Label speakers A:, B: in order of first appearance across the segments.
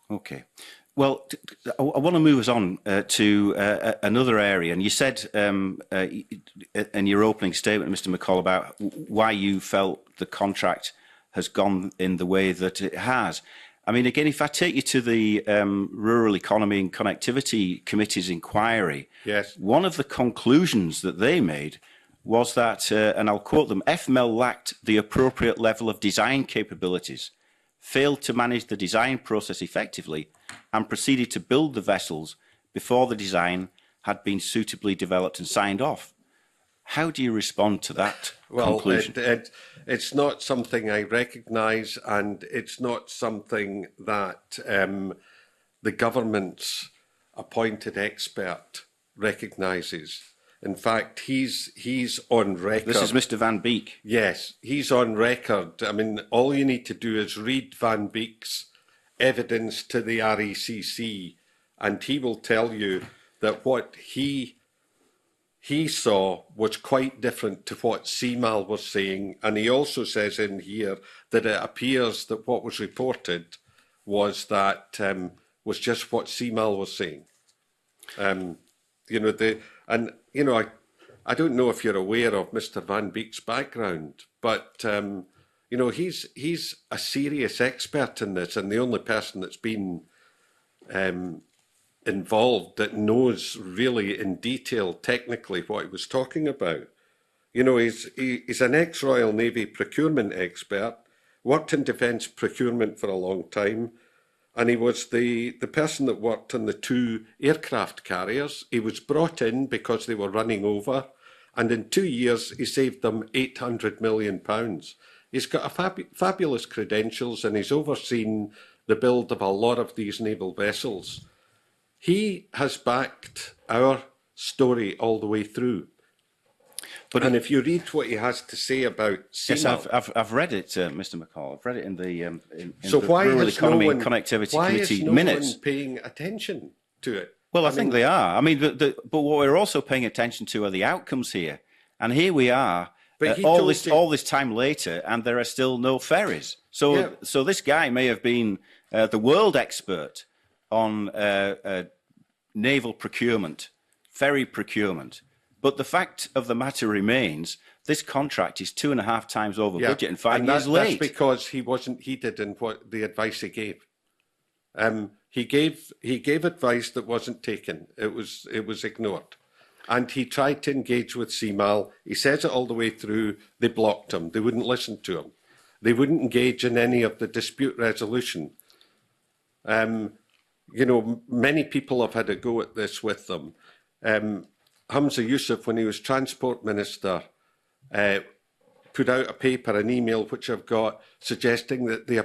A: Okay. Well, I want to move us on to another area. And you said in your opening statement, Mr. McColl, about why you felt the contract has gone in the way that it has. I mean, again, if I take you to the Rural Economy and Connectivity Committee's inquiry,
B: yes,
A: one of the conclusions that they made was that, and I'll quote them, FML lacked the appropriate level of design capabilities, failed to manage the design process effectively, and proceeded to build the vessels before the design had been suitably developed and signed off. How do you respond to that conclusion?
B: It's not something I recognise, and it's not something that the government's appointed expert recognises. In fact, he's on record.
A: This is Mr. Van Beek.
B: Yes, he's on record. I mean, all you need to do is read Van Beek's evidence to the RECC, and he will tell you that what he saw was quite different to what CMAL was saying. And he also says in here that it appears that what was reported was that was just what CMAL was saying. I don't know if you're aware of Mr. Van Beek's background, but he's a serious expert in this, and the only person that's been involved that knows really in detail technically what he was talking about. He's an ex-Royal Navy procurement expert, worked in defence procurement for a long time, and he was the person that worked on the 2 aircraft carriers. He was brought in because they were running over, and in 2 years he saved them £800 million. He's got fabulous credentials, and he's overseen the build of a lot of these naval vessels. He has backed our story all the way through. And if you read what he has to say about CMAL...
A: Yes, I've read it, Mr. McColl. I've read it in the Rural Economy and Connectivity Committee minutes.
B: Why is no one paying attention to it?
A: Well, I think they are. I mean, but what we're also paying attention to are the outcomes here. And here we are, all this time later, and there are still no ferries. So this guy may have been the world expert on naval procurement, ferry procurement. But the fact of the matter remains, this contract is 2.5 times over budget and 5 years late.
B: That's because he wasn't heeded in what the advice he gave. He gave advice that wasn't taken. It was ignored. And he tried to engage with CMAL. He says it all the way through. They blocked him. They wouldn't listen to him. They wouldn't engage in any of the dispute resolution. Many people have had a go at this with them. Hamza Yusuf, when he was Transport Minister, put out a paper, an email, which I've got, suggesting that they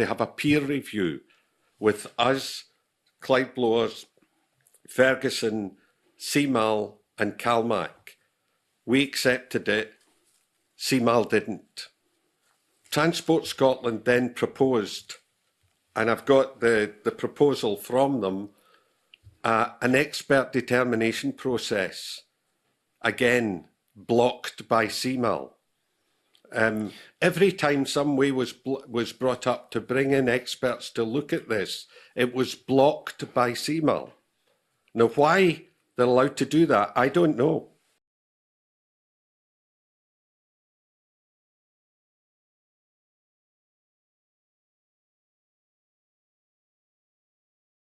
B: have a peer review with us, Clyde Blowers, Ferguson, CMAL and CalMac. We accepted it. CMAL didn't. Transport Scotland then proposed, and I've got the proposal from them, an expert determination process, again, blocked by CMAL. Every time some way was brought up to bring in experts to look at this, it was blocked by CMAL. Now, why they're allowed to do that, I don't know.